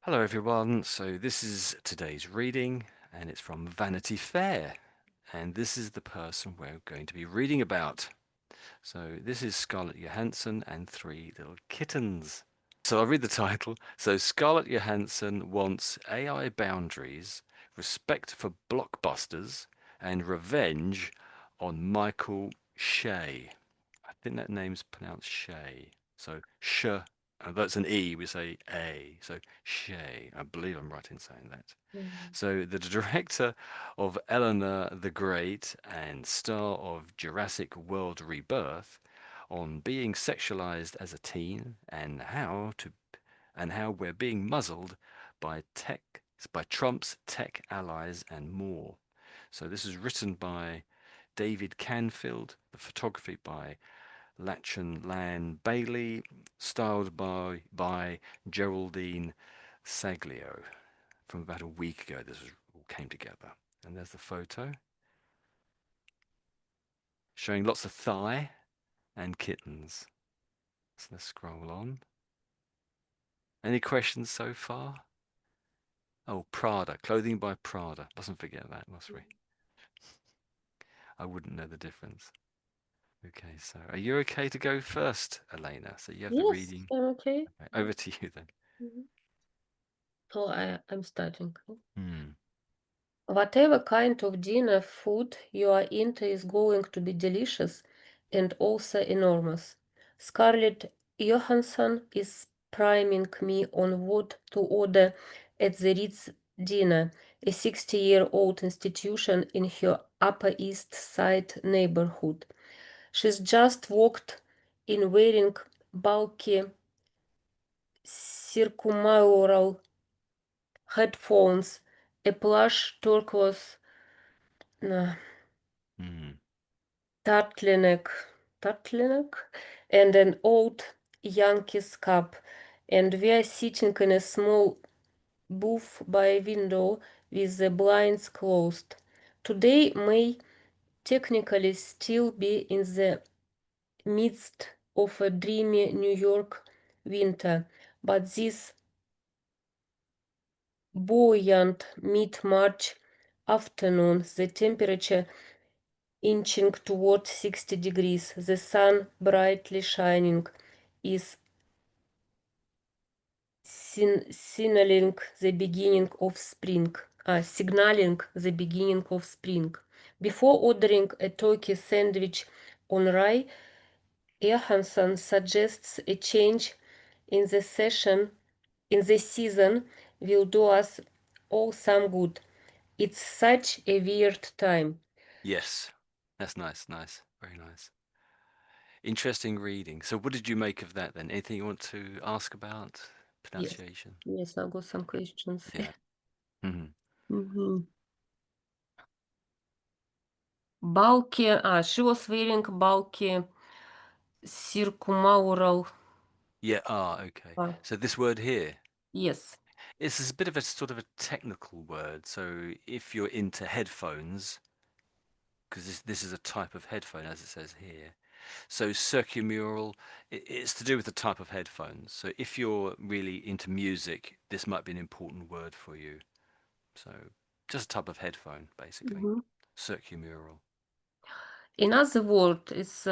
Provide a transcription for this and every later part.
Hello, everyone. So, this is today's reading, and it's from Vanity Fair. And this is the person we're going to be reading about. So, this is Scarlett Johansson and Three Little Kittens. So, I'll read the title. So, Scarlett Johansson wants AI boundaries, respect for blockbusters, and revenge on Michael Shea. I think that name's pronounced Shay. So sh, that's an E, we say A. So Shay. I believe I'm right in saying that. Mhm. So the director of Eleanor the Great and star of Jurassic World Rebirth on being sexualized as a teen and how we're being muzzled by Trump's tech allies and more. So this is written by David Canfield, the photography by Lachan Lan Bailey, styled by Geraldine Saglio. From about a week ago, this all came together. And there's the photo showing lots of thigh and kittens. So let's scroll on. Any questions so far? Oh, Prada, clothing by Prada. Mustn't forget that, must we? I wouldn't know the difference. Okay, so are you okay to go first, Elena? So you have the Yes, reading. I'm okay. Okay, over to you then. Mhm. So I'm starting. Hmm. Whatever kind of dinner food you are into is going to be delicious and also enormous. Scarlett Johansson is priming me on what to order at the Ritz dinner, a 60-year-old institution in her Upper East Side neighborhood. She's just walked in wearing bulky circumaural headphones, a plush turquoise uh, Hmm. turtleneck, turtleneck, and an old Yankees cap, and we are sitting in a small booth by a window with the blinds closed. Today may technically still be in the midst of a dreamy New York winter, but this buoyant mid-March afternoon, the temperature inching toward 60 degrees, the sun brightly shining, is signaling the beginning of spring. Signaling the beginning of spring. Before ordering a turkey sandwich on rye, Johansson suggests a change in the session in the season will do us all some good. It's such a weird time. Yes, that's nice, nice, very nice. Interesting reading. So, what did you make of that then? Anything you want to ask about Yes, pronunciation? yes, I got some questions. Yeah. Hmm. Mhm. Bulky, she was wearing bulky circumaural. Yeah. Ah, okay. Ah, So this word here, yes. this is a bit of a sort of a technical word. So if you're into headphones, because this is a type of headphone, as it says here. So circumaural, it's to do with the type of headphones. So if you're really into music, this might be an important word for you. So just a type of headphone, basically. Mhm. Circumaural. In other words, it's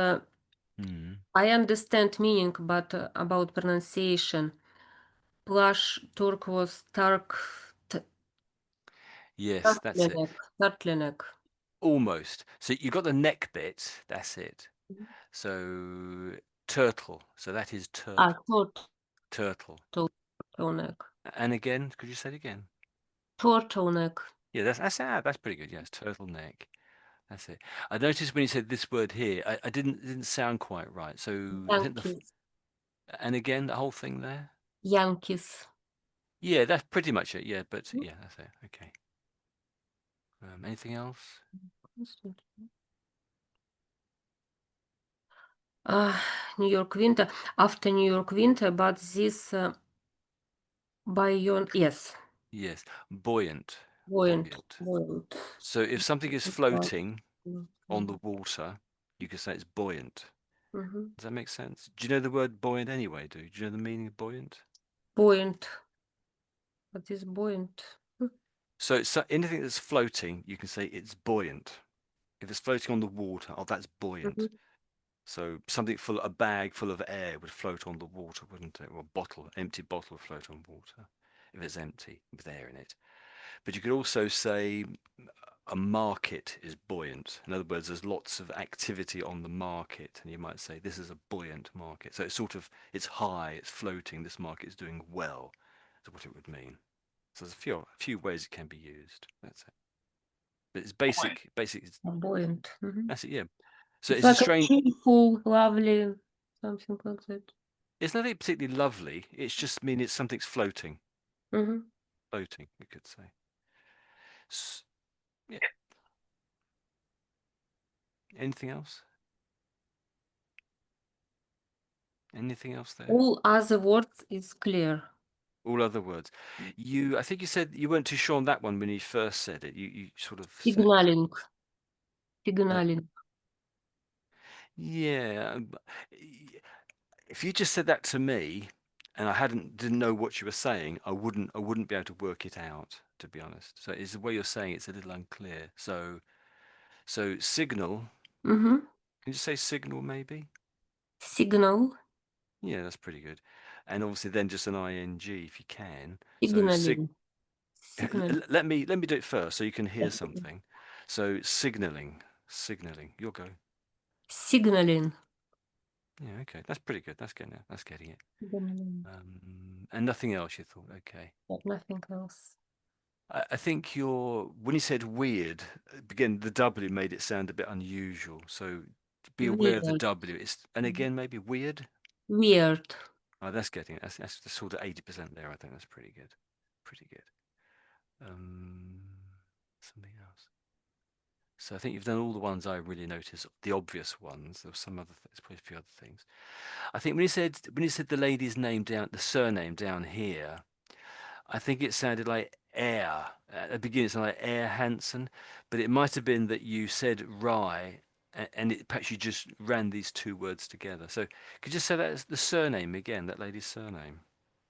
Hmm. I understand meaning, but about pronunciation. Plush turquoise dark Yes, that's it. turtleneck, turtleneck. Almost. So you got the neck bit, that's it. Mhm. So turtle. So that is turtle. Turtle, Turtle. turtleneck. And again, could you say it again? Turtleneck. Yeah, that's pretty good. Yes, turtleneck. That's it. I noticed when you said this word here, I didn't it didn't sound quite right. So I think Yankees. and again the whole thing there. Yankees. Yeah, that's pretty much it. Yeah, but yeah, that's it. Okay. Anything else? Uh, New York winter. After New York winter, but this beyond, yes, Yes, buoyant. buoyant, Buoyant. buoyant. So if something is floating on the Mhm. water, you could say it's buoyant. Mhm. Does that make sense? Do you know the word buoyant anyway? Do you know the meaning of buoyant? Buoyant. What is buoyant? So anything that's floating, you can say it's buoyant. If it's floating on the water, oh, that's buoyant. Mhm. So something full, a bag full of air would float on the water, wouldn't it? Or a bottle, empty bottle would float on water if it's empty with air in it. But you could also say a market is buoyant. In other words, there's lots of activity on the market, and you might say this is a buoyant market. So it's sort of it's high, it's floating. This market is doing well. That's what it would mean. So there's a few ways it can be used. That's it. But it's basic. Basic. Buoyant. Mhm. That's it. Yeah. So It's it's a like a strange. cheerful, lovely, something like that. It's nothing particularly lovely. It's just mean it's something's floating. Mhm. Floating, we could say. Yeah. Anything else? Anything else there? All other words is clear. All other words. I think you said you weren't too sure on that one when you first said it. You sort of said, Signaling. uh, Signaling. yeah. If you just said that to me, and I didn't know what you were saying, I wouldn't be able to work it out, to be honest. So it's the way you're saying it's a little unclear. So signal. Mhm. Can you say signal maybe? Signal. Yeah, that's pretty good. And obviously then just an ing if you can. So Signaling. Signal. let me do it first so you can hear Yes. something. So signaling. You'll go. Signaling. Yeah, okay, that's pretty good. That's getting it. That's getting it. Signaling. And nothing else you thought. Okay. But nothing else. I think when you said weird, again, the W made it sound a bit unusual. So be aware of the Weird. W. And again, maybe weird. Weird. Oh, that's getting it. That's the sort of 80% there. I think that's pretty good. Pretty good. Um, Something else. So I think you've done all the ones I really noticed, the obvious ones. There were some other things, probably a few other things. I think when you said the lady's name down, the surname down here, I think it sounded like Air. At the beginning, it sounded like Air Hansen, but it might have been that you said Rye, and perhaps you just ran these two words together. So could you just say that as the surname again, that lady's surname?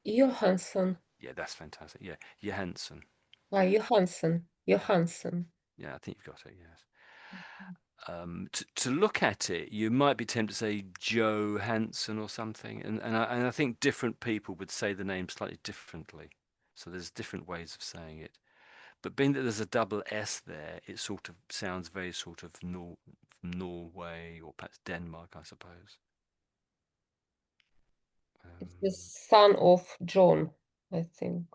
Johansson. Yeah, that's fantastic. Yeah, Johansson. Johansson. Johansson. Yeah, I think you've got it. Yes. To look at it, you might be tempted to say Joe Hansen or something, and I think different people would say the name slightly differently. So there's different ways of saying it. But being that there's a double S there, it sort of sounds very sort of Norway or perhaps Denmark, I suppose. It's the Um, son of John, I think.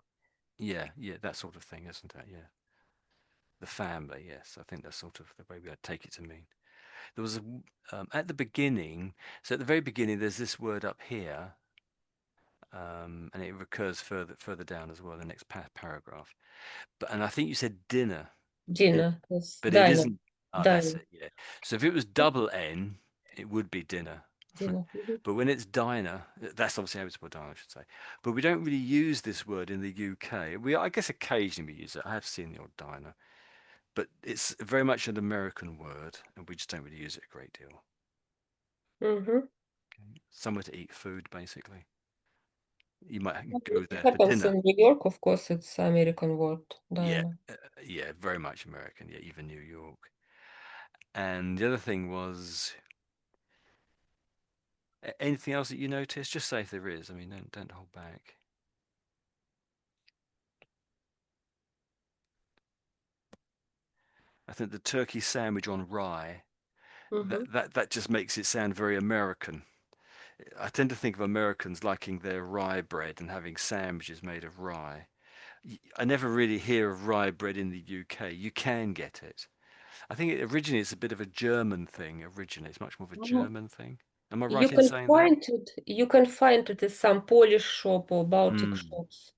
yeah, yeah, that sort of thing, isn't it? Yeah, the family. Yes, I think that's sort of the way we would take it to mean. There was at the beginning. So at the very beginning, there's this word up here, and it recurs further down as well, the next paragraph. And I think you said dinner, dinner, Gina. Yes. but it Dinah. isn't. Oh, that's Dinah. it. Yeah. So if it was double N, it would be dinner. Dina. Mhm. But when it's diner, that's obviously how it's spelled diner, I should say. But we don't really use this word in the UK. I guess, occasionally we use it. I have seen the odd diner, but it's very much an American word, and we just don't really use it a great deal. Mhm. Somewhere to eat food, basically. You might go It there for happens dinner. in New York, of course, it's American word, Yeah, Dinah. yeah, very much American. Yeah, even New York. And the other thing was anything else that you noticed? Just say if there is. I mean, don't hold back. I think the turkey sandwich on rye that Mhm. that that just makes it sound very American. I tend to think of Americans liking their rye bread and having sandwiches made of rye. I never really hear of rye bread in the UK. You can get it. I think originally it's a bit of a German thing. Originally, it's much more of a Mhm. German thing. Am I You right in can saying that? find it. You can find it in some Polish shop or Baltic Mm, shops.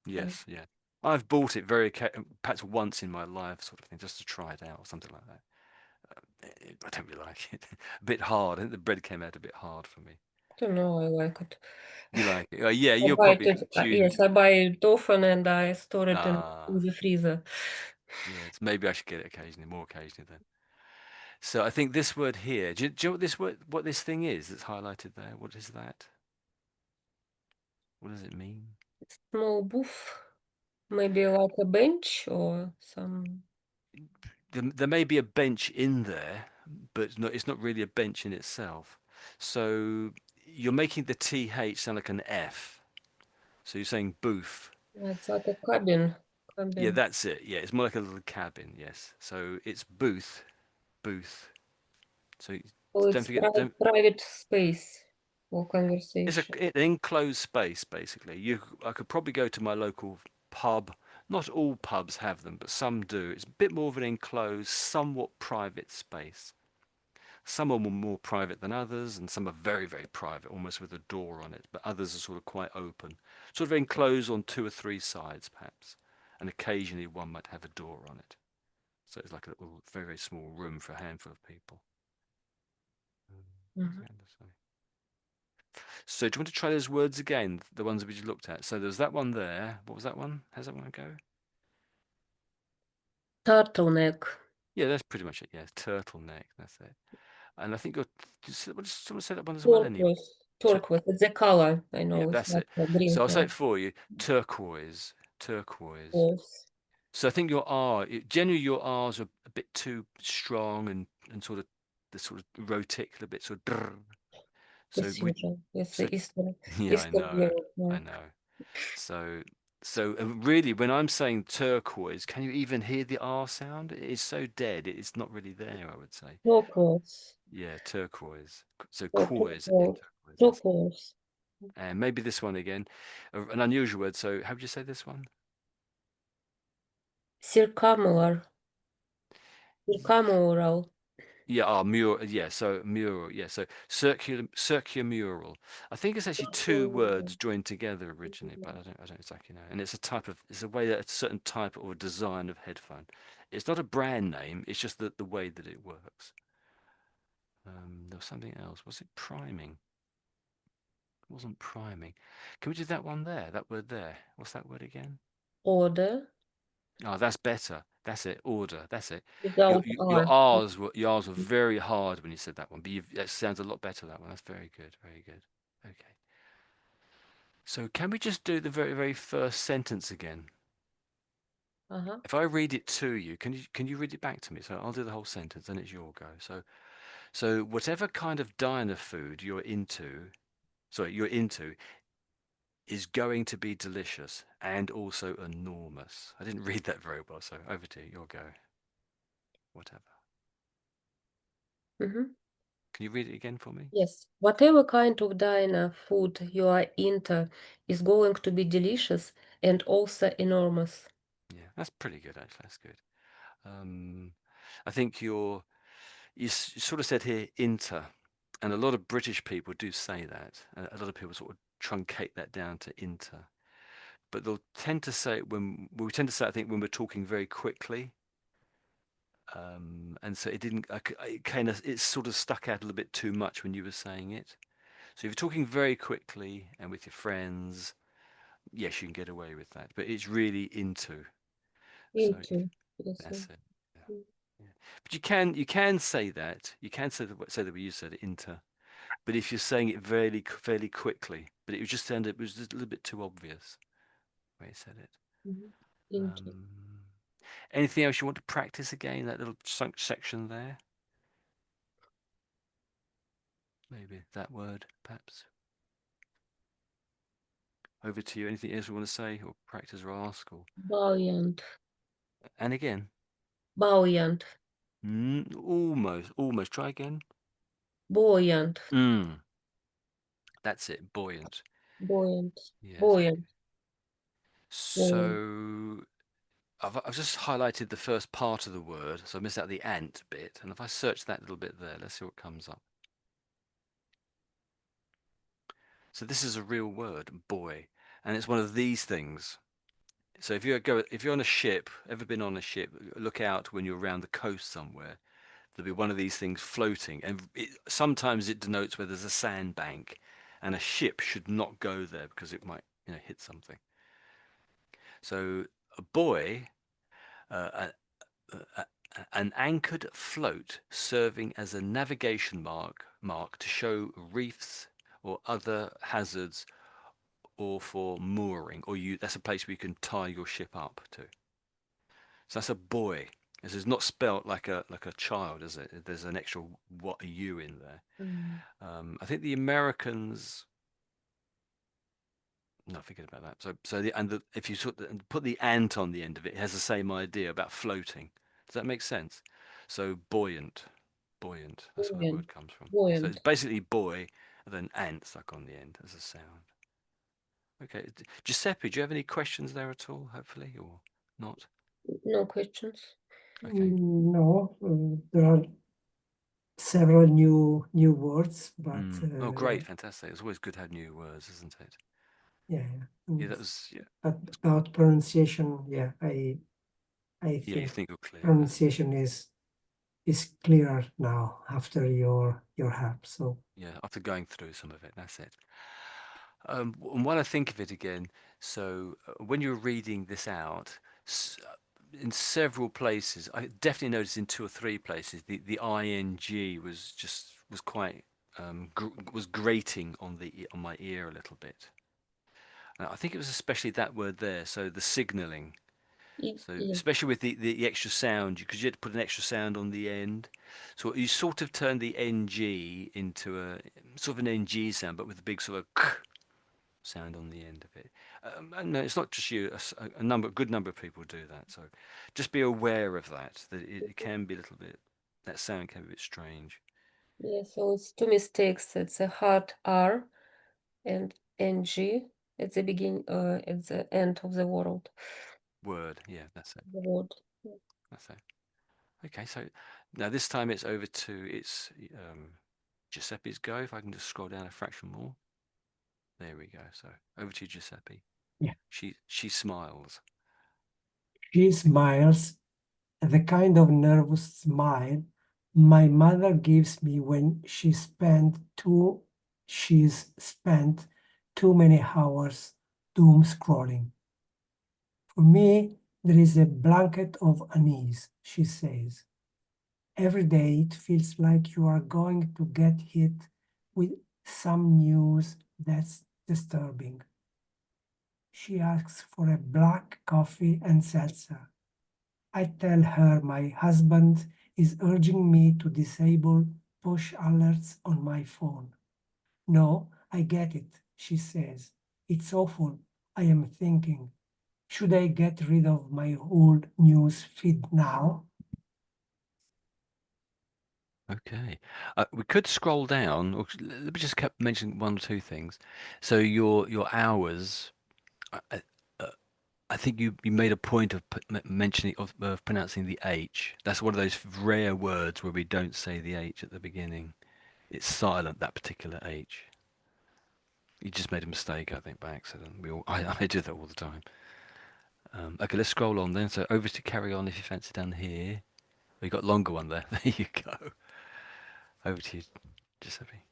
I- yes, yeah. I've bought it perhaps once in my life, sort of thing, just to try it out or something like that. I don't really like it. A bit hard. I think the bread came out a bit hard for me. don't know. I like it. You like it? Yeah, I you're buy probably it. tuned. Yes, I buy it often and I store it in Ah, the freezer. yes. Maybe I should get it occasionally, more occasionally then. So I think this word here. Do you know what this thing is that's highlighted there? What is that? What does it mean? Small booth. Maybe like a bench or some. There may be a bench in there, but it's not really a bench in itself. So you're making the TH sound like an F. So you're saying booth. It's like a cabin. Yeah, Cabin. that's it. Yeah, it's more like a little cabin. Yes. So it's booth, booth. So So don't it's forget, don't. private space for It's a conversation. an enclosed space basically. I could probably go to my local pub. Not all pubs have them, but some do. It's a bit more of an enclosed, somewhat private space. Some are more private than others, and some are very, very private, almost with a door on it. But others are sort of quite open, sort of enclosed on two or three sides, perhaps. And occasionally one might have a door on it. So it's like a little, very, very small room for a handful of people. What was Mhm. I going to say? So do you want to try those words again, the ones that we just looked at? So there's that one there. What was that one? How's that one go? Turtleneck. Yeah, that's pretty much it. Yeah, turtleneck. That's it. And I think just someone say that one as well anyway. Turquoise. Turquoise. It's the color. I Yeah, know it's that's not it. a green So I'll say color. it for you. Turquoise, turquoise. Yes. So I think your generally your R's are a bit too strong and sort of the sort of rhotic, a bit sort of drr. So we, Cathedral. It's so the Eastern, yeah, Eastern Europe. I Yeah. know. So really, when I'm saying turquoise, can you even hear the R sound? It's so dead. It's not really there, I would say. Turquoise. Yeah, turquoise. So Or quoise in turquoise. turquoise. That's it. Turquoise. And maybe this one again, an unusual word. So how would you say this one? Circumlar. Circumaural. Yeah, mural. Yeah, so mural. Yeah, so circular mural. I think it's actually two words joined together originally, but I don't exactly know. And it's a way that a certain type or design of headphone. It's not a brand name. It's just the way that it works. There was something else. Was it priming? It wasn't priming. Can we do that one there? That word there. What's that word again? Order. Oh, that's better. That's it. Order. That's it. Without Your R. R's were very hard when you said that one, but that sounds a lot better. That one. That's very good. Very good. Okay. So can we just do the very very first sentence again? Uh-huh. If I read it to you, can you read it back to me? So I'll do the whole sentence, then it's your go. So whatever kind of diner food you're into is going to be delicious and also enormous. I didn't read that very well, so over to you. Your go. Whatever. Mhm. Can you read it again for me? Yes. Whatever kind of diner food you are into is going to be delicious and also enormous. Yeah, that's pretty good actually. That's good. Um, I think you sort of said here inter, and a lot of British people do say that. A lot of people sort of truncate that down to inter, but they'll tend to say it when we tend to say it, I think when we're talking very quickly. And so it didn't. It sort of stuck out a little bit too much when you were saying it. So if you're talking very quickly and with your friends, yes, you can get away with that. But it's really into. So if Into. Yes. that's it. Yeah. Yeah. But you can say that. You can say that we use that inter. But if you're saying it fairly quickly, but it was just a little bit too obvious the way you said it. Mhm. Into. Um, Anything else you want to practice again? That little section there. Maybe that word, perhaps. Over to you. Anything else you want to say or practice or ask or Buoyant. and again. Buoyant. Almost. Try again. Buoyant. Mm, that's it. Buoyant. Buoyant. Yes. Buoyant. Buoyant. So I've just highlighted the first part of the word, so I missed out the ant bit. And if I search that little bit there, let's see what comes up. So this is a real word, boy, and it's one of these things. So if you're on a ship, ever been on a ship, look out when you're around the coast somewhere. There'll be one of these things floating, and sometimes it denotes where there's a sandbank, and a ship should not go there because it might, hit something. So a buoy, uh, a, an anchored float serving as a navigation mark to show reefs or other hazards or for mooring, or that's a place where you can tie your ship up to. So that's a buoy. This is not spelt like a child, is it? There's an extra what a u in there. Mm. I think the Americans. Not forget about that. If you put the ant on the end of it, it has the same idea about floating. Does that make sense? So buoyant, buoyant. That's where the Buoyant. word comes from. So it's Buoyant. basically buoy and then ant stuck on the end as a sound. Okay, Giuseppe, do you have any questions there at all? Hopefully, or not? No questions. Okay. No, there are several new words, but Oh, yeah, great, fantastic. It's always good to have new words, isn't it? yeah. Yeah, And that was yeah. but about pronunciation, yeah, I Yeah, you think think you're clear now. pronunciation is clearer now after your help. So Yeah, after going through some of it, that's it. And while I think of it again, so when you're reading this out, in several places, I definitely noticed in two or three places, the ing was quite was grating on on my ear a little bit. I think it was especially that word there, so the signaling. So Yeah. especially with the extra sound, because you had to put an extra sound on the end. So you sort of turned the ng into a sort of an ng sound, but with a big sort of k sound on the end of it. And no, it's not just you. A good number of people do that. So just be aware of that. That it can be a little bit. That sound can be a bit strange. Yeah, so it's two mistakes. It's a hard R and NG at the beginning, at the end of the world. Word. Yeah, that's it. The word. That's it. Okay. So now this time it's over to Giuseppe's go. If I can just scroll down a fraction more. There we go. So over to Giuseppe. yeah, She smiles. she smiles, the kind of nervous smile my mother gives me when she's spent too many hours doom scrolling. For me, there is a blanket of unease, she says. Every day it feels like you are going to get hit with some news that's disturbing. She asks for a black coffee and seltzer. I tell her my husband is urging me to disable push alerts on my phone. No, I get it, she says. It's awful. I am thinking, should I get rid of my old news feed now? Okay. We could scroll down, or let me just keep mention one or two things. So your hours. I, I uh, I think you made a point of mentioning of pronouncing the H. That's one of those rare words where we don't say the H at the beginning. It's silent, that particular H. You just made a mistake, I think, by accident. I do that all the time. Okay, let's scroll on then. So over to carry on if you fancy down here. We got longer one there. There you go. Over to you, Giuseppe.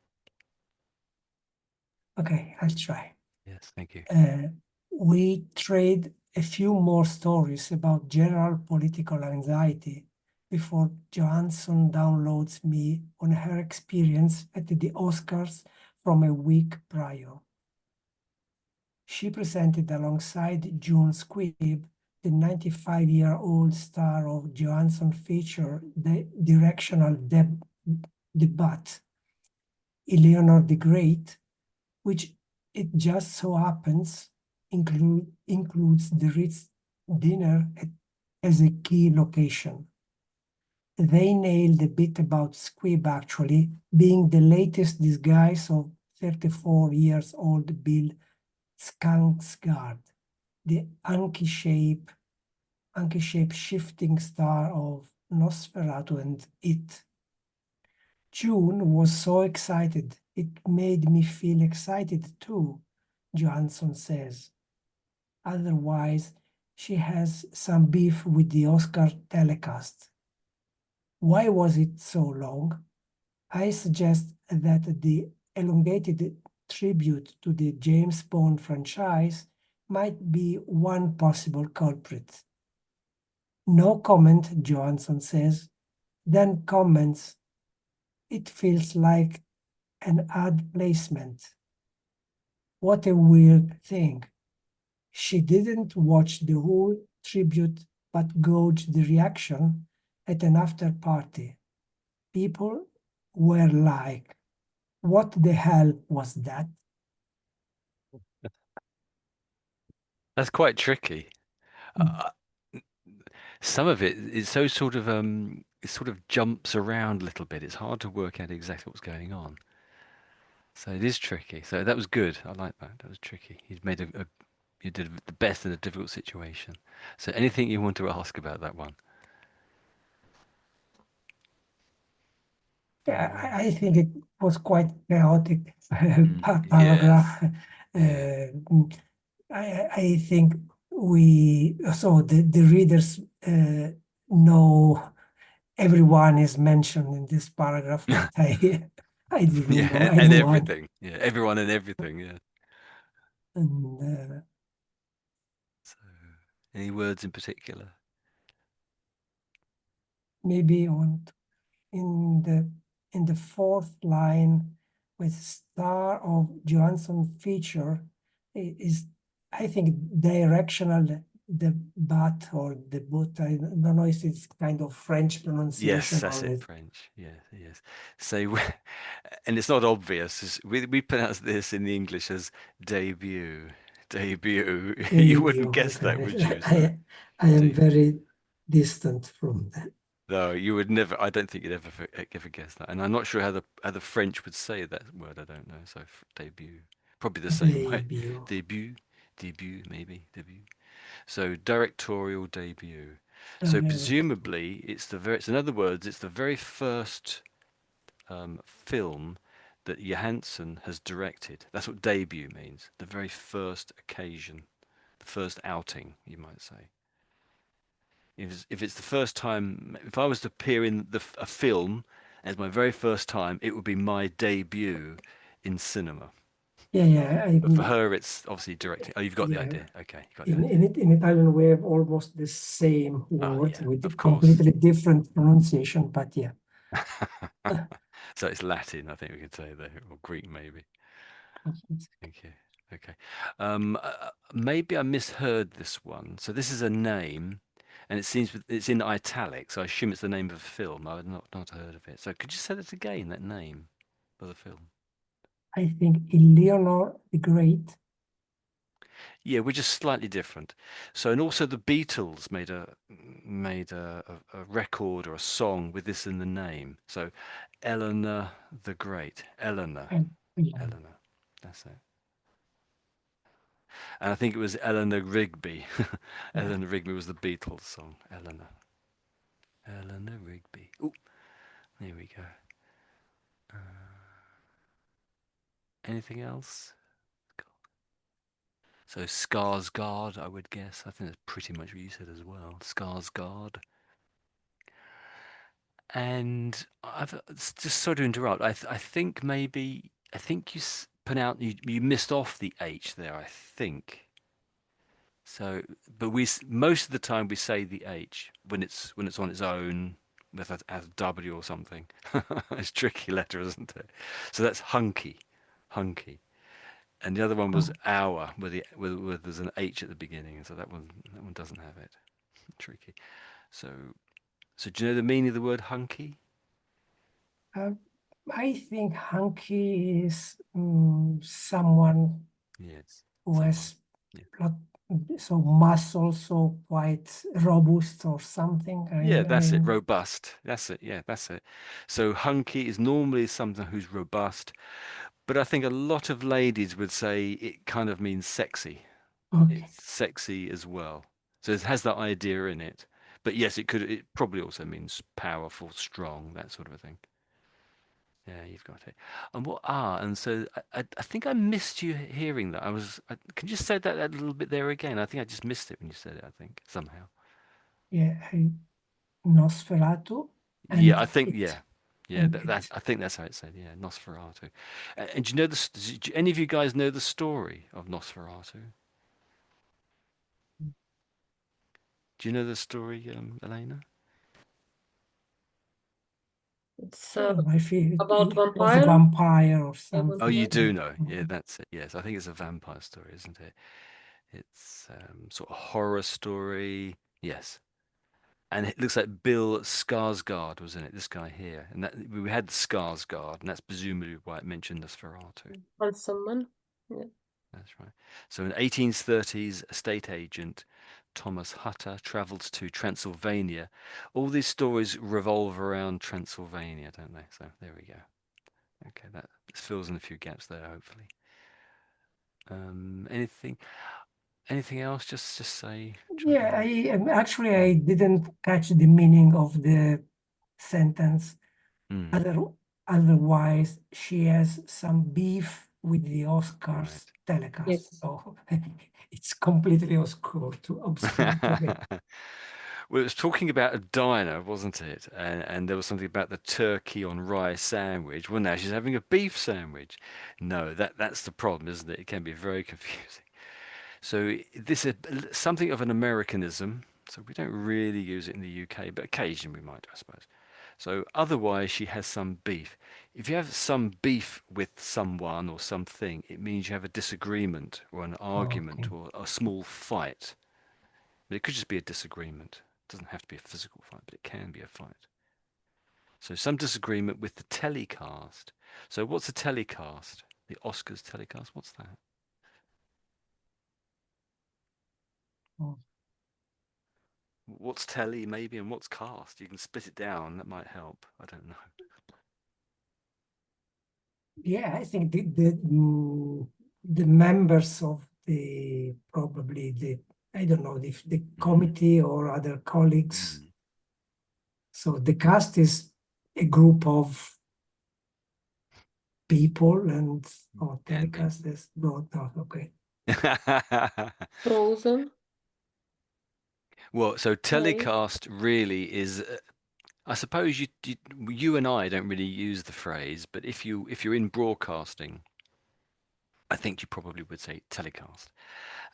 Okay, I'll try. Yes, thank you. We trade a few more stories about general political anxiety before Johansson downloads me on her experience at the Oscars from a week prior. She presented alongside June Squibb, the 95-year-old star of Johansson feature, The Directional Debate, Eleanor the Great, which it just so happens includes the Ritz dinner as a key location. They nailed the bit about Squibb actually being the latest disguise of 34 years old Bill Skarsgård, the anki-shape shifting star of Nosferatu and It. June was so excited, it made me feel excited too, Johansson says. Otherwise, she has some beef with the Oscar telecast. Why was it so long? I suggest that the elongated tribute to the James Bond franchise might be one possible culprit. No comment, Johansson says, then comments, it feels like an ad placement. What a weird thing. She didn't watch the whole tribute but gauged the reaction at an after party. People were like, what the hell was that? That's quite tricky. Mm. Uh, some of it is so sort of it sort of jumps around a little bit. It's hard to work out exactly what's going on. So it is tricky. So that was good. I like that. That was tricky. You did the best in a difficult situation. So anything you want to ask about that one? Yeah, I think it was quite chaotic Yes. paragraph. Yeah. I think the readers know everyone is mentioned in this paragraph, but I didn't know Yeah, and anyone. everything. Yeah, everyone and everything. Yeah. And So, any words in particular? maybe in the fourth line with star of Johansson feature is I think directional the but or the but. I don't know if it's kind of French Yes, pronunciation that's or it. it. French. Yes, yes. So, and it's not obvious. We pronounce this in the English as debut. Debut. You wouldn't Debut. guess that, Okay. would you? So, I am debut. very distant from that. No, you would never. I don't think you'd ever guess that. And I'm not sure how the French would say that word. I don't know. So debut, probably the same way. Debut. Debut, debut, maybe debut. So directorial debut. So Director. presumably it's the very. So in other words, it's the very first film that Johansson has directed. That's what debut means. The very first occasion, the first outing, you might say. If it's the first time, if I was to appear in a film as my very first time, it would be my debut in cinema. Yeah, yeah. But for her, it's obviously directing. Oh, you've got the Yeah. idea. Okay, you got the idea. In Italian we have almost the same Oh, word yeah, of with course. completely different pronunciation, but yeah. So it's Latin, I think we could say there, or Greek maybe. Okay, okay. Maybe I misheard this one. So this is a name, and it seems it's in italics. So I assume it's the name of a film. I had not heard of it. So could you say that again? That name of the film? I think Eleanor the Great. Yeah, we're just slightly different. So and also the Beatles made a record or a song with this in the name. So Eleanor the Great. Eleanor. Yeah, Eleanor. That's it. And I think it was Eleanor Rigby. yeah. Eleanor Rigby was the Beatles song. Eleanor. Eleanor Rigby. Oh, there we go. Anything else? So Skarsgård, I would guess. I think that's pretty much what you said as well. Skarsgård. And just sorry to interrupt. I think maybe I think pronounce you missed off the H there. I think so, but most of the time we say the H when it's on its own with as W or something. It's a tricky letter, isn't it? So that's hunky, hunky, and the other one was Oh, hour, where there's an H at the beginning, so that one doesn't have it. Tricky. So do you know the meaning of the word hunky? uh, I think hunky is someone Yes, who someone. has Yeah. lot so muscle, so quite robust or something. Yeah, that's it. Robust. That's it. Yeah, that's it. So hunky is normally something who's robust, but I think a lot of ladies would say it kind of means sexy. Okay. It's sexy as well. So it has that idea in it. But yes, it probably also means powerful, strong, that sort of a thing. Yeah, you've got it. And so I think I missed you hearing that. Can you say that a little bit there again? I think I just missed it when you said it, I think, somehow. Yeah, Nosferatu Yeah, I and think it yeah, yeah. and That it. I think that's how it said. Yeah, Nosferatu. And do you know do any of you guys know the story of Nosferatu? Do you know the story, Elena? It's I feel about it was a vampire. vampire or Yeah, Oh, you something. do know. Yeah, Mhm. that's it. Yes, I think it's a vampire story, isn't it? It's sort of horror story. Yes. And it looks like Bill Skarsgård was in it, this guy here. And that we had Skarsgård, and that's presumably why it mentioned Nosferatu. handsome man. Yeah. That's right. So in 1830s, estate agent Thomas Hutter travels to Transylvania. All these stories revolve around Transylvania, don't they? So there we go. Okay, that fills in a few gaps there, hopefully. Anything, anything else? Just say, try Yeah, to. actually I didn't catch the meaning of the sentence. Hmm, Other, otherwise, she has some beef with the right. Oscars telecast. Yes. So it's completely obscure to me. Well, it was talking about a diner, wasn't it? And there was something about the turkey on rye sandwich. Well, now she's having a beef sandwich. No, that's the problem, isn't it? It can be very confusing. So this is something of an Americanism. So we don't really use it in the UK, but occasionally we might, I suppose. So otherwise, she has some beef. If you have some beef with someone or something, it means you have a disagreement or an Okay. argument or a small fight. But it could just be a disagreement. It doesn't have to be a physical fight, but it can be a fight. So some disagreement with the telecast. So what's a telecast? The Oscars telecast? What's that? Oh, What's telly maybe and what's cast? You can split it down. That might help. I don't know. yeah, I think the members of the probably the I don't know if the Mm, committee or other colleagues. mm, So the cast is a group of people and can be. telecast is not okay. Frozen. Well, so Right. telecast really is. I suppose you and I don't really use the phrase, but if you're in broadcasting, I think you probably would say telecast.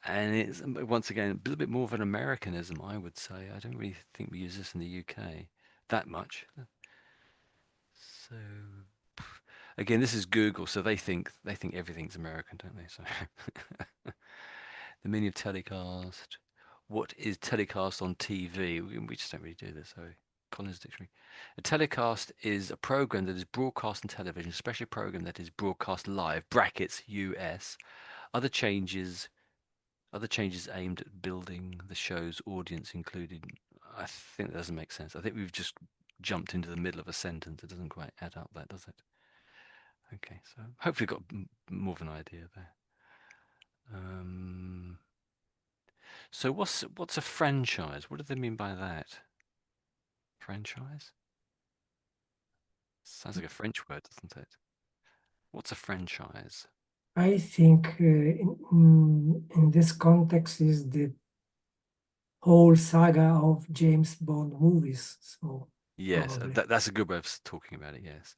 And it's once again a little bit more of an Americanism, I would say. I don't really think we use this in the UK that much. So again, this is Google, so they think everything's American, don't they? So the meaning of telecast. What is telecast on TV? We just don't really do this, so Collins Dictionary. A telecast is a program that is broadcast on television, especially a program that is broadcast live, brackets US. Other changes Other changes aimed at building the show's audience included. I think that doesn't make sense. I think we've just jumped into the middle of a sentence. It doesn't quite add up, that does it? Okay, so hopefully got more of an idea there. Um, so what's a franchise? What do they mean by that? Franchise? Sounds like a French word, doesn't it? What's a franchise? I think in this context is the whole saga of James Bond movies. So Yes, probably. that's a good way of talking about it. Yes.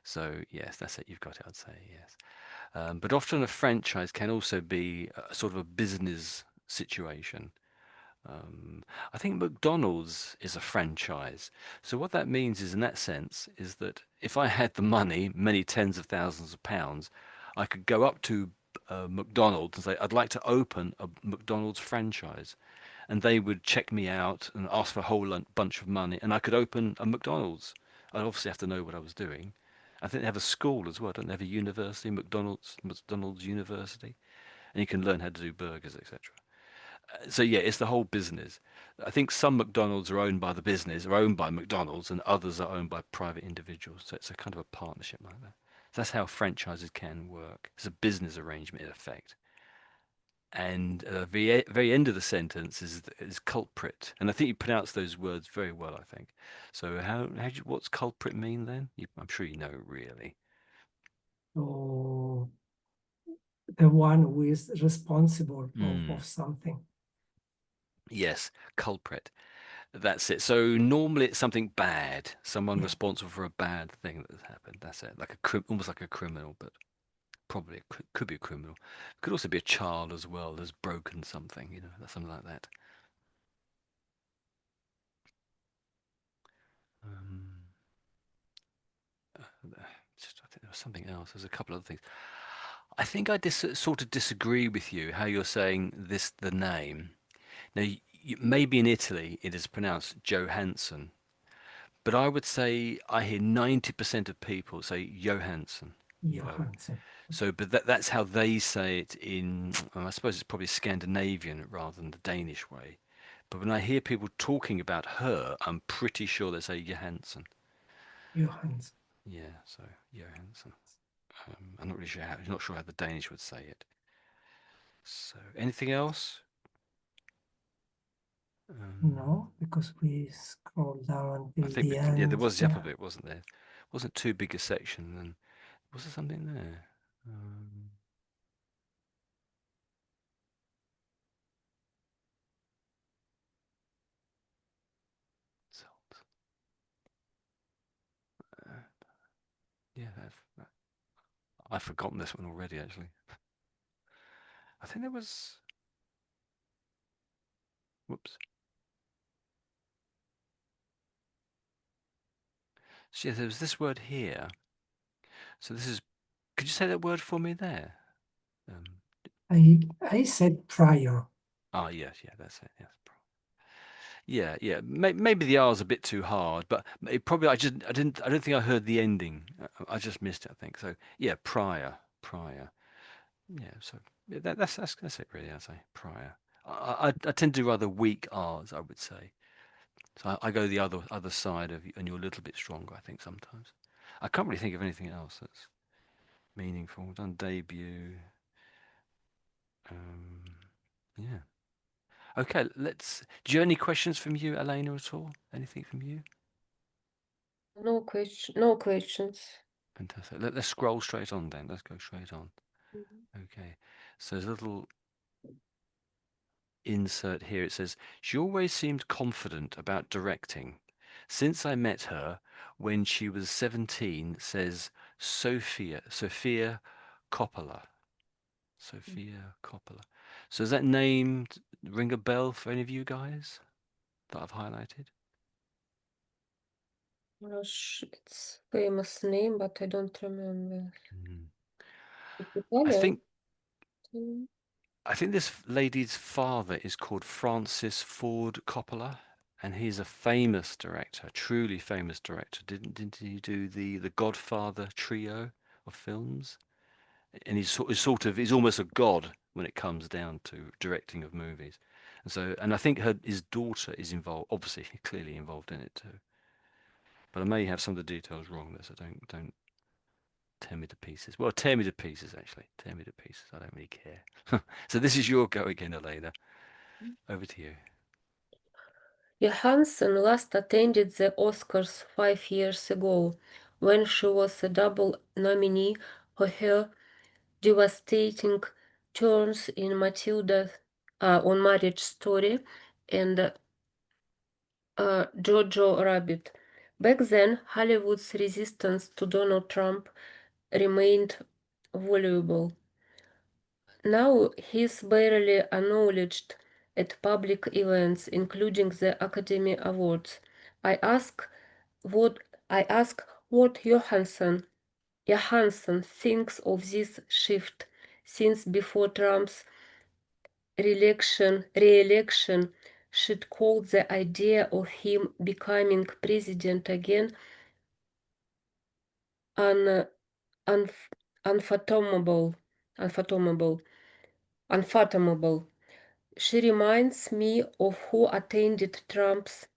So yes, that's it. You've got it. I'd say yes. But often a franchise can also be a sort of a business situation. Um, I think McDonald's is a franchise. So what that means is, in that sense, is that if I had the money, many tens of thousands of pounds, I could go up to McDonald's and say, I'd like to open a McDonald's franchise. And they would check me out and ask for a whole bunch of money, and I could open a McDonald's. I'd obviously have to know what I was doing. I think they have a school as well, don't they have a university, McDonald's University, and you can learn how to do burgers, etc. So yeah, it's the whole business. I think some McDonald's are owned by the business, are owned by McDonald's, and others are owned by private individuals. So it's a kind of a partnership like that. So that's how franchises can work. It's a business arrangement in effect. And at the very end of the sentence is culprit, and I think you pronounce those words very well. I think. So what's culprit mean then? I'm sure you know really. So the one who is responsible Mm, of something. yes, culprit. That's it. So normally it's something bad, someone Yeah. responsible for a bad thing that has happened. That's it. Like almost like a criminal, but probably could be a criminal. Could also be a child as well that's broken something, something like that. Um, was something else. There's a couple of things. I think I sort of disagree with you how you're saying this the name. Now, maybe in Italy it is pronounced Johansson, but I would say I hear 90% of people say Johansson. Johansson. So, but that's how they say it in, I suppose it's probably Scandinavian rather than the Danish way. But when I hear people talking about her, I'm pretty sure they say Johansson. Johansson. Yeah, so Johansson. I'm not really sure how, not sure how the Danish would say it. So, anything else? No, because we scroll down I until think the yeah, there end. was the upper Yeah. bit, wasn't there? Wasn't too big a section. And was there something there? Um, salt. Uh, yeah, I've forgotten this one already. Actually, I think there was. Whoops. So yeah, there was this word here. So this is. Could you say that word for me there? Um, I said prior. yes, yeah, that's it. Yes. Yeah, yeah. Maybe the R's a bit too hard, but it probably I don't think I heard the ending. I just missed it, I think. So yeah, prior. Yeah, so yeah, that's it really. I'd say prior. I tend to do rather weak R's, I would say. So I go the other side of you, and you're a little bit stronger, I think sometimes. I can't really think of anything else that's meaningful. We've done debut. Um, yeah. Okay, let's. Do you have any questions from you, Elena, at all? Anything from you? No questions. Fantastic. Let's scroll straight on then. Let's go straight on. Mhm. Okay. So there's a little insert here. It says, she always seemed confident about directing. Since I met her when she was 17, says Sophia Coppola. Sophia Coppola. So does that name ring a bell for any of you guys that I've highlighted? It's famous name, but I don't remember. Mm. It's I Italian? think I think this lady's father is called Francis Ford Coppola, and he's a famous director, truly famous director. Didn't he do the Godfather trio of films? And he's almost a god when it comes down to directing of movies. And I think his daughter is involved, obviously clearly involved in it too. But I may have some of the details wrong there, so don't tear me to pieces. Well, tear me to pieces actually. Tear me to pieces. I don't really care. So this is your go again, Elena. Over to you. Johansson last attended the Oscars 5 years ago, when she was a double nominee for her devastating turns in Matilda on Marriage Story and Jojo Rabbit. Back then, Hollywood's resistance to Donald Trump remained valuable. Now he's barely acknowledged at public events, including the Academy Awards. I ask what Johansson thinks of this shift, since before Trump's re-election, she'd called the idea of him becoming president again un, unf- unfathomable. Unfathomable. Unfathomable. She reminds me of who attended Trump's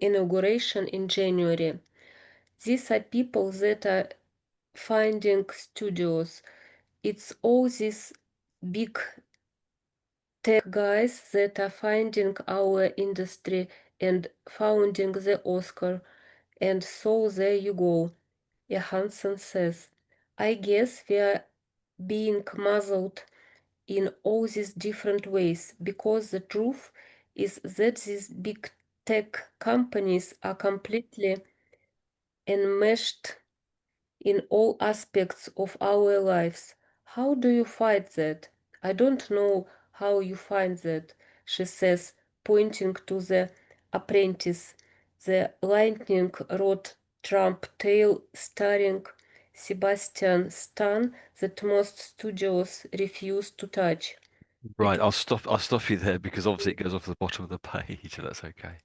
inauguration in January. These are people that are finding studios. It's all these big tech guys that are finding our industry and founding the Oscar. And so there you go, Johansson says. I guess we are being muzzled in all these different ways, because the truth is that these big tech companies are completely enmeshed in all aspects of our lives. How do you fight that? I don't know how you find that, she says, pointing to the apprentice, the lightning rod Trump tale starring Sebastian Stan that most studios refuse to touch. Right, It I'll stop you there because obviously it goes off the bottom of the page, so that's okay.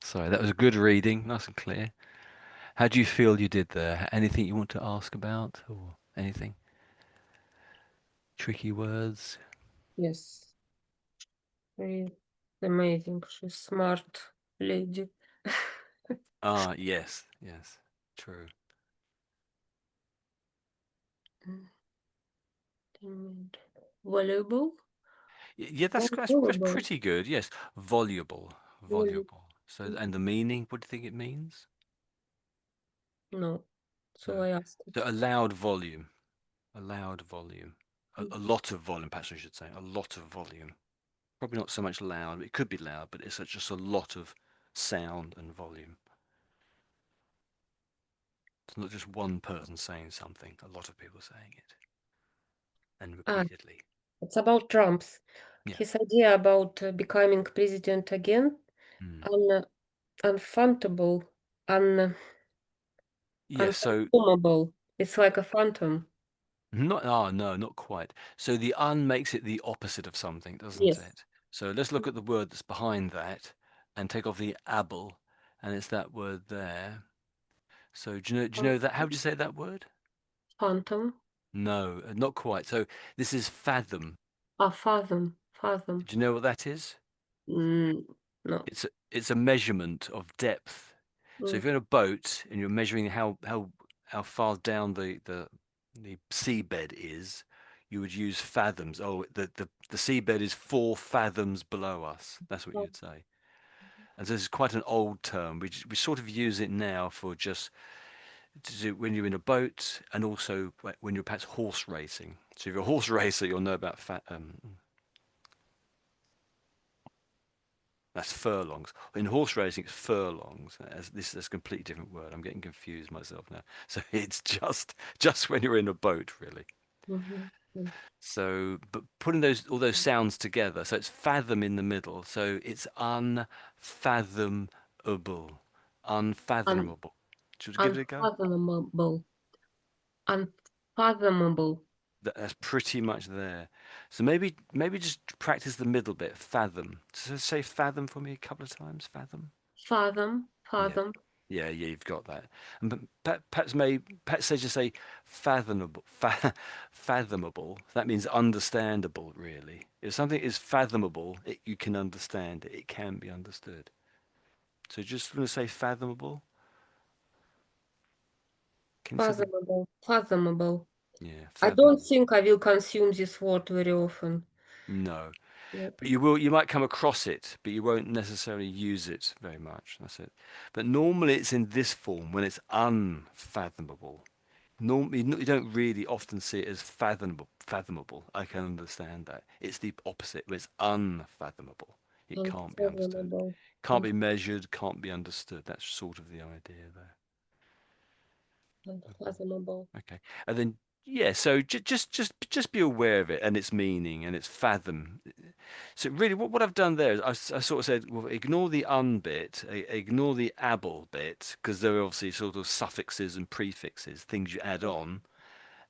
Sorry, that was good reading, nice and clear. How do you feel you did there? Anything you want to ask about or anything? Tricky words? yes, very amazing. She's smart lady. Ah, yes, yes, true. Valuable? Yeah, that's Valuable. pretty good. Yes, voluble, Valuable. voluble. So, and the meaning, what do you think it means? No. So No. I asked So it. a loud volume, a loud volume, a lot of volume, perhaps I should say, a lot of volume. Probably not so much loud. It could be loud, but it's just a lot of sound and volume. It's not just one person saying something, a lot of people saying it and Ah, repeatedly. it's about Trump's. Yeah. His idea about becoming president again, Mm. un unfountable, un Yeah, so unconsumable. It's like a phantom. not, no, not quite. So the un makes it the opposite of something, doesn't Yes. it? So let's look at the word that's behind that and take off the able, and it's that word there. So do you know that? How would you say that word? Phantom. No, not quite. So this is fathom. Ah, fathom. Fathom. Do you know what that is? Mm, no. It's a measurement of depth. So Mm, if you're in a boat and you're measuring how far down the seabed is, you would use fathoms. Oh, the seabed is 4 fathoms below us. That's what no. you'd say. And so this is quite an old term. We sort of use it now for just to do when you're in a boat and also when you're perhaps horse racing. So if you're a horse racer, you'll know about that's furlongs. In horse racing, it's furlongs. That's a completely different word. I'm getting confused myself now. So it's just when you're in a boat, really. Mhm, mm. So, but putting those all those sounds together, so it's fathom in the middle. So it's unfathomable, Un unfathomable. Should we give it a go? unfathomable. Unfathomable. That's pretty much there. So maybe just practice the middle bit. Fathom. So say fathom for me a couple of times. Fathom. Fathom. Yeah. Fathom. Yeah, you've got that. And perhaps they just say fathomable, fathomable. That means understandable, really. If something is fathomable, you can understand it. It can be understood. So just want to say fathomable. Can you say that? Fathomable. Fathomable. Yeah, I don't fathomable. think I will consume this word very often. No, Yep. but you will. You might come across it, but you won't necessarily use it very much. That's it. But normally it's in this form when it's unfathomable. Normally, you don't really often see it as fathomable. Fathomable. I can understand that. It's the opposite, where it's unfathomable. It can't be understood. Unfathomable. Can't be measured, can't be understood. That's sort of the idea there. Unfathomable. Okay. And then, yeah, so just be aware of it and its meaning and its fathom. So really, what I've done there is I sort of said, well, ignore the un bit, ignore the able bit, because they're obviously sort of suffixes and prefixes, things you add on,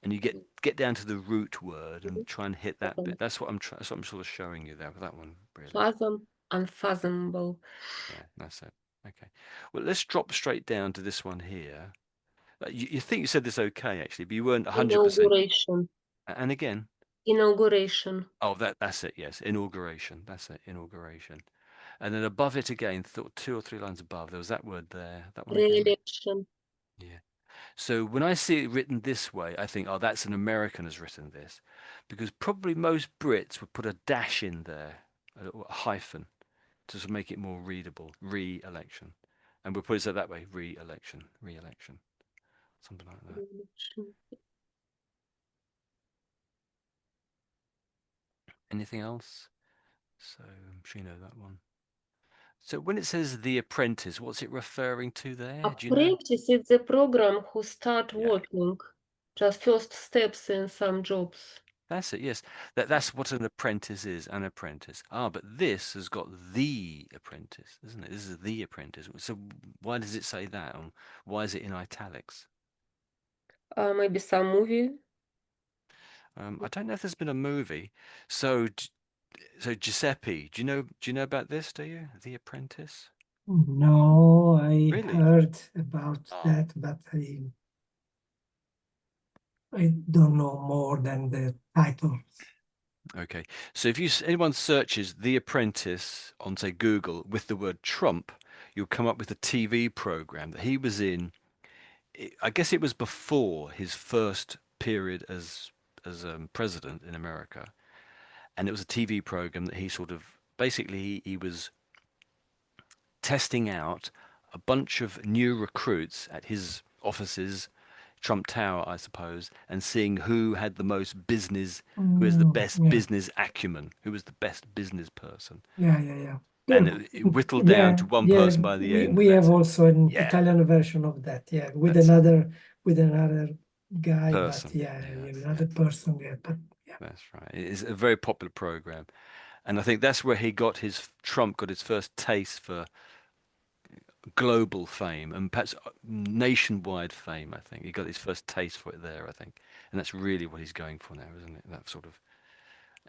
and you get down to the root word and try and hit that Fathom. bit. That's what I'm sort of showing you there with that one, really. Fathom. Unfathomable. Yeah, that's it. Okay. Well, let's drop straight down to this one here. You think you said this okay, actually, but you weren't 100%. Inauguration. And again, Inauguration. oh, that's it. Yes, inauguration. That's it. Inauguration. And then above it again, 2 or 3 lines above, there was that word there. That one again. Re-election. Yeah. So when I see it written this way, I think, oh, that's an American has written this, because probably most Brits would put a dash in there, a hyphen, to sort of make it more readable. Re-election, and we'll put it that way: re-election, re-election, something like that. Re-election. Anything else? So I'm sure you know that one. So when it says The Apprentice, what's it referring to there? Do you know? Apprentice is the program who start Yeah. working. Just first steps in some jobs. That's it. Yes, that's what an apprentice is. An apprentice. Ah, but this has got the apprentice, isn't it? This is the apprentice. So why does it say that? And why is it in italics? Maybe some movie. I don't know if there's been a movie. So so Giuseppe, do you know about this? Do you? The Apprentice? No, I Really? heard about Oh, that, but I don't know more than the title. okay. So if anyone searches The Apprentice on, say, Google with the word Trump, you'll come up with a TV program that he was in. I guess it was before his first period as president in America, and it was a TV program that he sort of basically he was testing out a bunch of new recruits at his offices, Trump Tower, I suppose, and seeing who had the most business, who has the best Yeah, business acumen, who was the best business person. yeah. And Yeah, it whittled down yeah, to one yeah. person by the end, We and have that's it. also an Yeah, Italian version of that. Yeah, that's it. with another guy, but Person. yeah, Yeah, yeah, that's it. another person. Yeah, but yeah. That's right. It is a very popular program. And I think that's where Trump got his first taste for global fame and perhaps nationwide fame. I think he got his first taste for it there. I think, and that's really what he's going for now, isn't it? That sort of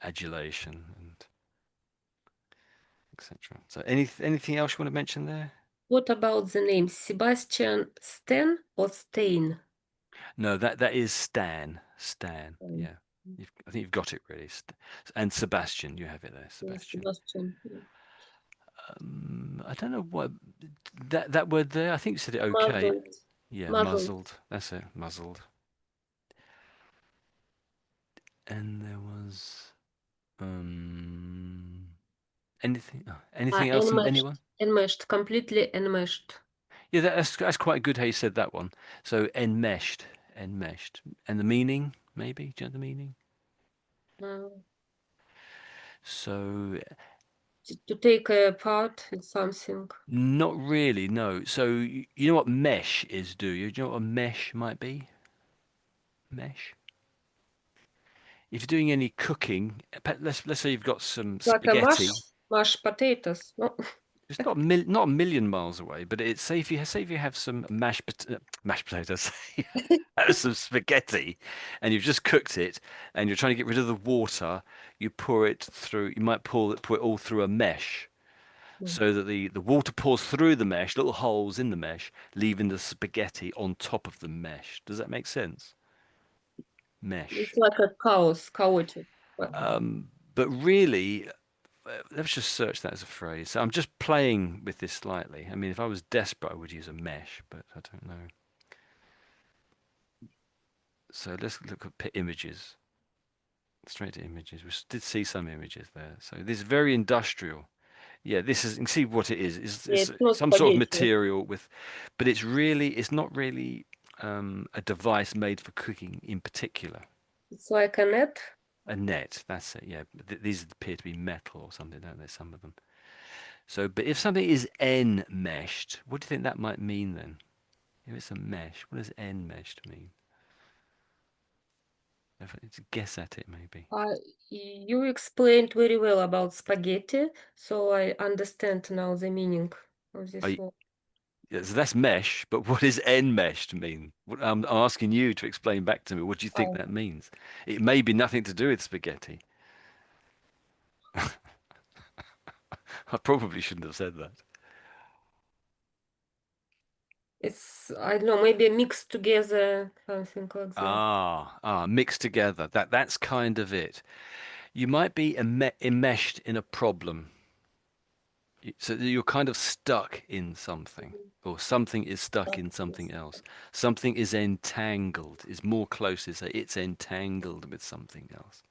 adulation and etc. So, anything else you want to mention there? What about the name? Sebastian Stan or Stain? No, that is Stan. Stan. Um, Yeah, I think you've got it really. And Sebastian, you have it there, yeah, Sebastian. Sebastian. Yeah. I don't know what that word there. I think you said it okay. Muzzled. Yeah, Muzzled. muzzled. That's it, muzzled. And there was um anything else from anyone? Enmeshed. Enmeshed. Completely enmeshed. Yeah, that's quite good how you said that one. So enmeshed, enmeshed, and the meaning maybe. Do you know the meaning? Uh, So to take a part in something. not really, no. So you know what mesh is, do you? Do you know what a mesh might be? Mesh. If you're doing any cooking, let's say you've got some Like a spaghetti. mashed potatoes. No? It's not a million miles away, but it's say if you have some mashed potatoes, have some spaghetti, and you've just cooked it, and you're trying to get rid of the water. You pour it through. You might pour it all through a mesh, Mm. so that the water pours through the mesh, little holes in the mesh, leaving the spaghetti on top of the mesh. Does that make sense? Mesh. It's like a chaotic. But But really, let's just search that as a phrase. So I'm just playing with this slightly. I mean, if I was desperate, I would use a mesh, but I don't know. So let's look at images. Straight to images. We did see some images there. So this is very industrial. Yeah, this is. You can see what it is. yeah, It's it's not some sort of spaghetti. material with, but it's not really a device made for cooking in particular. It's like a net. A net. That's it. Yeah, these appear to be metal or something, don't they? Some of them. So, but if something is enmeshed, what do you think that might mean then? If it's a mesh, what does enmeshed mean? If it's a guess at it, maybe. You explained very well about spaghetti, so I understand now the meaning of this I, word. yeah, so that's mesh, but what does enmeshed mean? I'm asking you to explain back to me. What do you think I, that means? It may be nothing to do with spaghetti. I probably shouldn't have said that. I don't know, maybe mixed together, something like that. Mixed together. That's kind of it. You might be enmeshed in a problem. So you're kind of stuck in something, Mhm. or something is stuck That in something is- else. Something is entangled, is more closely say it's entangled with something else.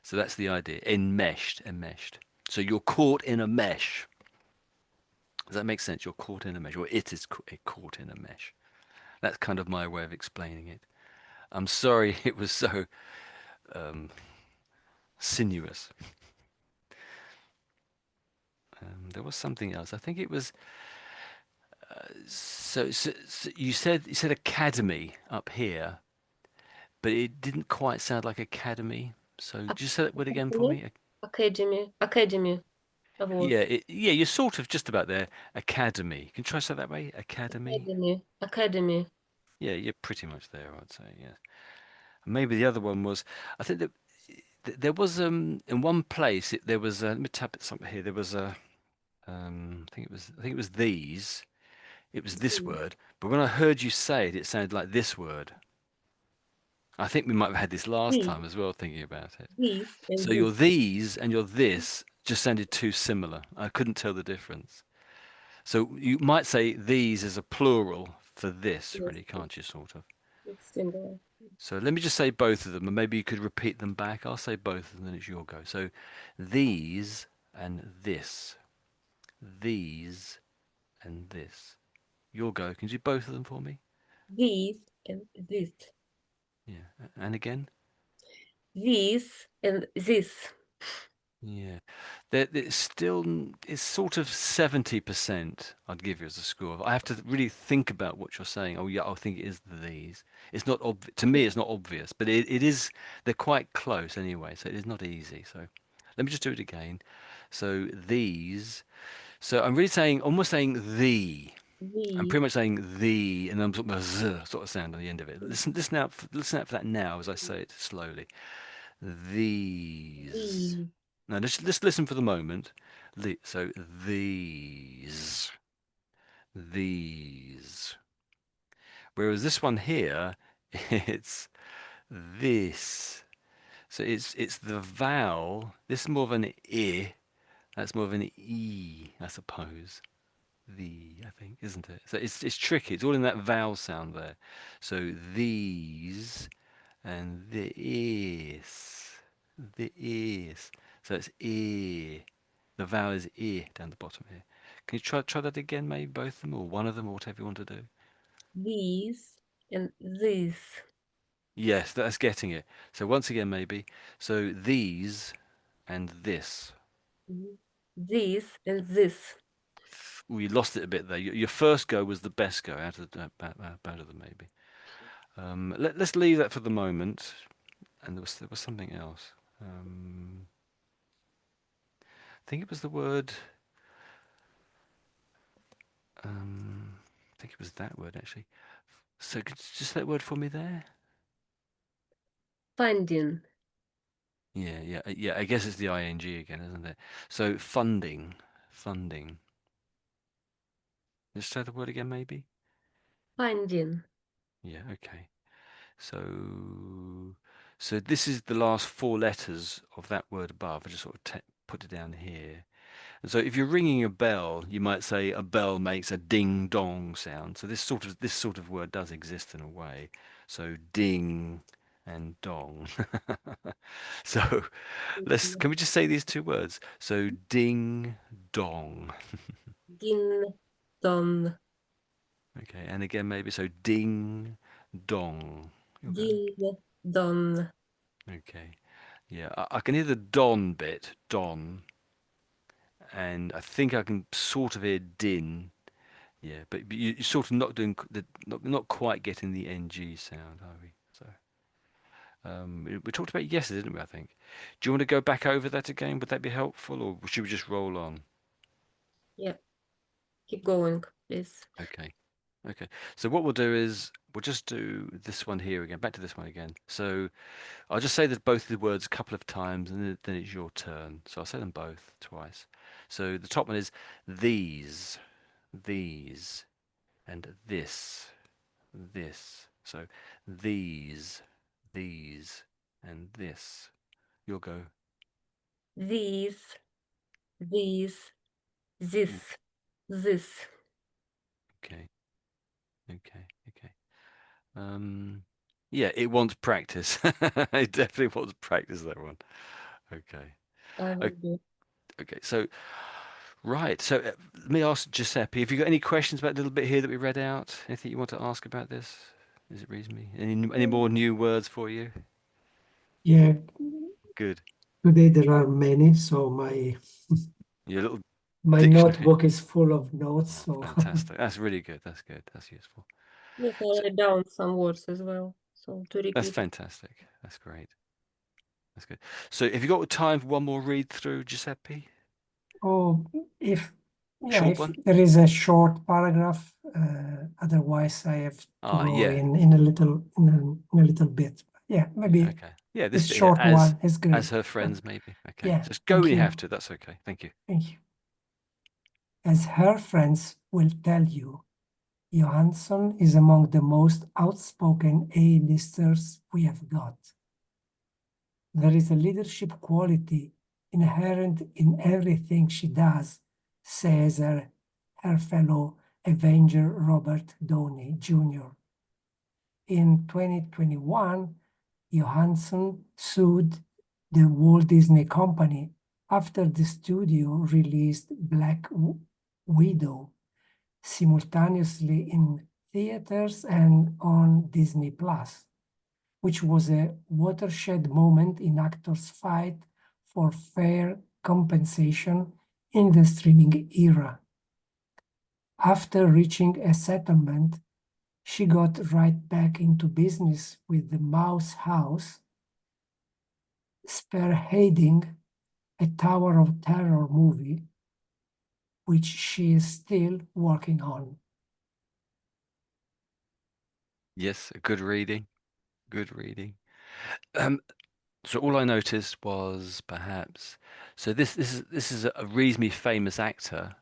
So that's the idea. Enmeshed, enmeshed. So you're caught in a mesh. Does that make sense? You're caught in a mesh, or it is caught in a mesh. That's kind of my way of explaining it. I'm sorry it was so um, sinuous. There was something else. I think it was so you said academy up here, but it didn't quite sound like academy. So just say that word again for Academy, me. academy award. Yeah, you're sort of just about there. Academy. Can you try to say that way? Academy. Academy. Yeah, you're pretty much there, I'd say. Yeah. Maybe the other one was. I think that there was in one place there was. Let me tap it something here. There was a. I think it was these. It was this These, word. But when I heard you say it, it sounded like this word. I think we might have had this last these, time as well, thinking about it. these, and So your this. these and your this just sounded too similar. I couldn't tell the difference. So you might say these is a plural for this, Yes, really, can't you, sort of? it's singular. So let me just say both of them, and maybe you could repeat them back. I'll say both of them, then it's your go. So these and this. These and this. Your go. Can you do both of them for me? These and this. Yeah. And again? This and this. Yeah. It's still, it's sort of 70%, I'd give you as a score. I have to really think about what you're saying. Oh, yeah, I think it is these. It's not obvious. To me, it's not obvious, but it is, they're quite close anyway, so it is not easy. So let me just do it again. So these. So I'm really saying, almost saying the. I'm The, pretty much saying the, and I'm sort of a z sort of sound on the end of it. Listen out for that now as I say it slowly. These. the, Now just listen for the moment. So these. Whereas this one here, it's this. So it's the vowel. This is more of an I. That's more of an e, I suppose. I think, isn't it? So it's tricky. It's all in that vowel sound there. So these and the is. So it's e. The vowel is e down the bottom here. Can you try that again? Maybe both of them or one of them, or whatever you want to do. these and this. Yes, that's getting it. So once again, maybe. So these and this. This and this. We lost it a bit there. Your first go was the best go out of out of them, maybe. Let's leave that for the moment. And there was something else. I think it was the word. I think it was that word actually. So could you just that word for me there? Funding. Yeah. I guess it's the ing again, isn't it? So funding. Just say the word again, maybe. Funding. Yeah. Okay. So this is the last four letters of that word above. I just sort of put it down here. And so if you're ringing a bell, you might say a bell makes a ding dong sound. So this sort of word does exist in a way. So ding and dong. So can we just say these two words? So ding dong. Din don. Okay, and again maybe so ding dong. You'll go. Din don. Okay. Yeah, I can hear the don bit, don, and I think I can sort of hear din. Yeah, but you're sort of not doing not quite getting the ng sound, are we? So we talked about it yesterday, didn't we? I think. Do you want to go back over that again? Would that be helpful, or should we just roll on? Yeah. Keep going, please. Okay. Okay. So what we'll do is we'll just do this one here again. Back to this one again. So I'll just say that both of the words a couple of times, and then it's your turn. So I'll say them both twice. So the top one is these, and this. So these, and this. You'll go. These, these, Mm, this. okay, okay. Um, yeah, it wants practice. It definitely wants practice, that one. Okay. I will O- do. Okay. So, right. So, let me ask Giuseppe, have you got any questions about the little bit here that we read out? Anything you want to ask about this? Is it reasonably? Any more new words for you? Yeah, Good. today there are many, so Your little my dictionary. notebook is full of notes. So Fantastic. That's really good. That's good. That's useful. Yes, I So, write down some words as well. So to that's repeat. fantastic. That's great. That's good. So have you got time for one more read through, Giuseppe? Oh, if yeah, Short if one? there is a short paragraph, otherwise I have to Ah, go yeah. in a little in a little bit. Yeah, Yeah, maybe okay. Yeah, this this bit here, short one is as great. her friends, maybe. Okay. Yeah, Just go when thank you have you. to. That's okay. Thank you. Thank you. As her friends will tell you, Johansson is among the most outspoken A-listers we have got. There is a leadership quality inherent in everything she does, says her fellow Avenger Robert Downey Jr. In 2021, Johansson sued the Walt Disney Company after the studio released Black Widow simultaneously in theaters and on Disney Plus, which was a watershed moment in actors' fight for fair compensation in the streaming era. After reaching a settlement, she got right back into business with the Mouse House, spearheading a Tower of Terror movie, which she is still working on. Yes, good reading. Good reading. Um, so all I noticed was perhaps so this is a reasonably famous actor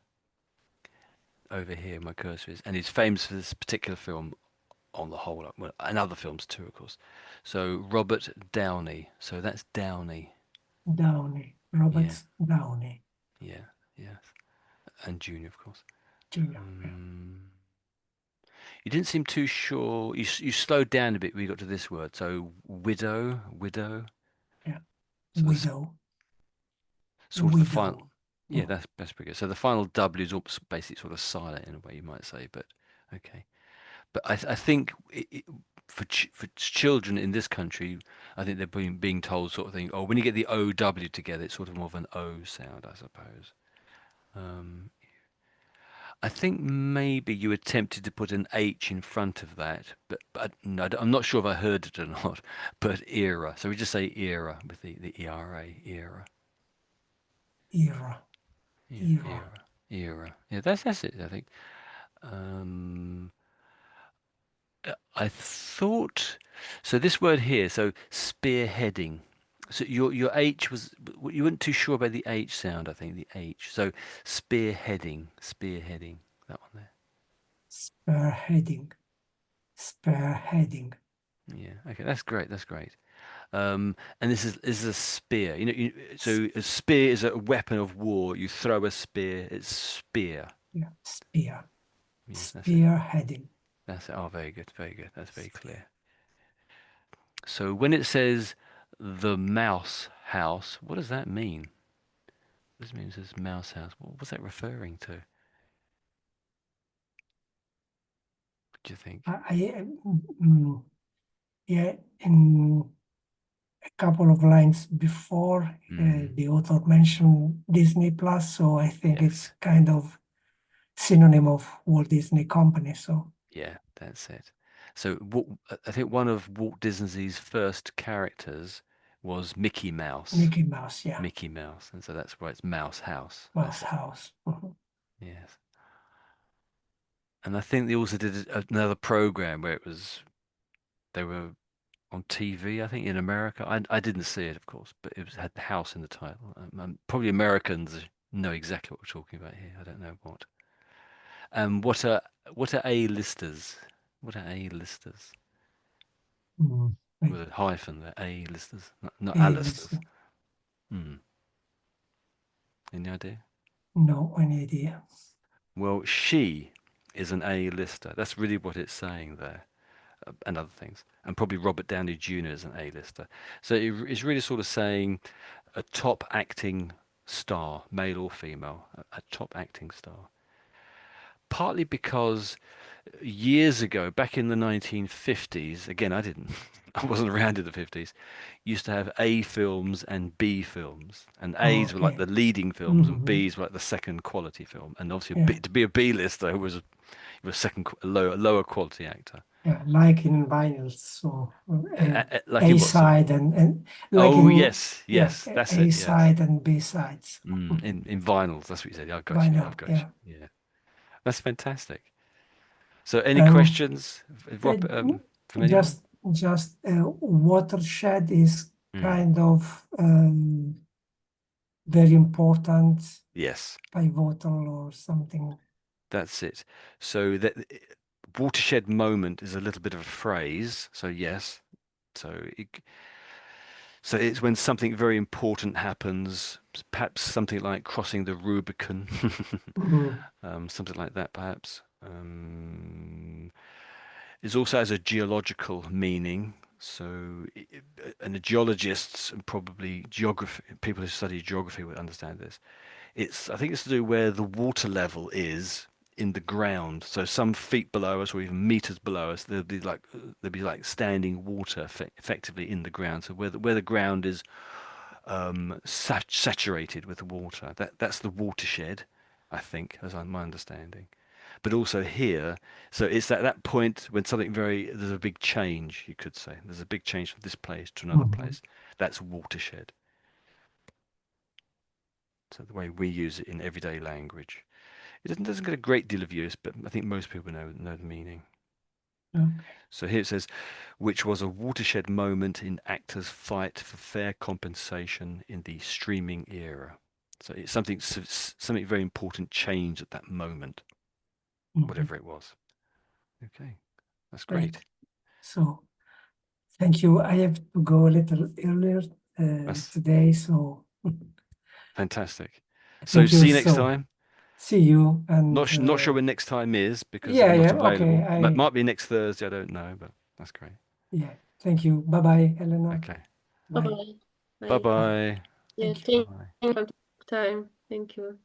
over here. My cursor is, and he's famous for this particular film on the whole, well, and other films too, of course. So Robert Downey. So that's Downey. Downey, Yeah, Robert Downey yeah, yeah, and Junior, of course. Jr. Yeah, Um, you didn't seem too sure. You slowed down a bit when you got to this word. So widow, widow. yeah. So the Widow, sort of the final. widow. Yeah, Mm. that's pretty good. So the final W is almost basically sort of silent in a way you might say, but okay. But I think for children in this country, I think they're being told sort of thing. Oh, when you get the O W together, it's sort of more of an O sound, I suppose. Um, I think maybe you attempted to put an H in front of that, but no, I'm not sure if I heard it or not. But era, so we just say era with the ERA, era. Era, Yeah, era. era, era. Yeah, that's it. I think. Um, I thought so. This word here, so spearheading. So your H was you weren't too sure about the H sound. I think the H. So spearheading, spearheading. That one there. Spearheading, spearheading. Yeah. Okay. That's great. That's great. And this is a spear. So a spear is a weapon of war. You throw a spear. It's spear. Yeah, spear, Yeah. That's it. spearheading. That's it. Oh, very good. Very good. That's very clear. So when it says the mouse house, what does that mean? This means this mouse house. What was that referring to? What do you think? Mm, yeah, in a couple of lines before, Mm, the author mentioned Disney Plus, so I think it's yes. kind of synonym of Walt Disney Company. So Yeah, that's it. So I think one of Walt Disney's first characters was Mickey Mouse. Mickey Mouse, yeah, Mickey Mouse, and so that's why it's Mouse House. Mouse That's it. House. Mhm. Yes. And I think they also did another program where they were on TV, I think in America. I didn't see it, of course, but it had the house in the title. Probably Americans know exactly what we're talking about here. I don't know what. What are A-listers? What are A-listers? Like With a hyphen there, A-listers, not A-list, A-listers. Hmm. Any idea? no, any idea. Well, she is an A-lister. That's really what it's saying there, and other things. And probably Robert Downey Jr. is an A-lister. So it's really sort of saying a top acting star, male or female, a top acting star. Partly because years ago, back in the 1950s, again, I wasn't around in the 50s, used to have A films and B films. And A's were like Okay. the leading films and Hmm. B's were like the second quality film. And obviously, Yeah. to be a B-lister was a second, a lower quality actor. Yeah, like in vinyls, so Like A in what? Sorry. side and like Oh in yes, yeah, yes, that's A it. Yes. side and B sides. In vinyls, that's what you said. Yeah, I got you. I've Vinyl, got yeah. you. Yeah, that's fantastic. So, any Um, questions, uh, from anyone? just watershed is Mm, kind of very important, yes, pivotal or something. that's it. So that watershed moment is a little bit of a phrase. So yes, so so it's when something very important happens, perhaps something like crossing the Rubicon, Mhm, something like that, perhaps. It also has a geological meaning. So, and the geologists and probably geography people who study geography would understand this. I think it's to do where the water level is in the ground. So some feet below us, or even meters below us, there'll be like standing water effectively in the ground. So where the ground is saturated with water, that's the watershed, I think, as my understanding. But also here, so it's at that point when there's a big change, you could say. There's a big change from this place to another mhm, place. That's watershed. So the way we use it in everyday language. It doesn't get a great deal of use, but I think most people know the meaning. okay. So here it says, which was a watershed moment in actors' fight for fair compensation in the streaming era. So it's something very important changed at that moment, Mhm, whatever it was. Okay, that's great. great. So thank you. I have to go a little earlier That's today, so fantastic. So thank you. see you next So time. see you and Not sure when next time is because yeah, I'm not yeah, okay. available. Might be next Thursday. I don't know, but that's great. Yeah, thank you. Bye bye, Elena. Okay. Bye Bye. bye. Bye Bye. bye. Yeah, Thank you. Bye thank bye. you for the time. Thank you.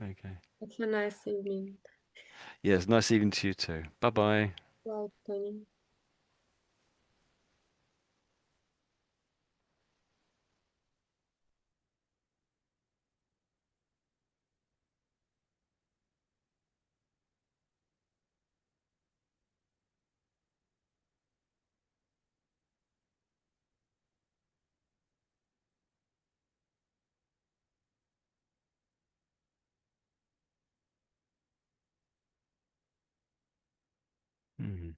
Okay. Have a nice evening. Yes, nice evening to you too. Bye bye. Bye, Tony. Mhm.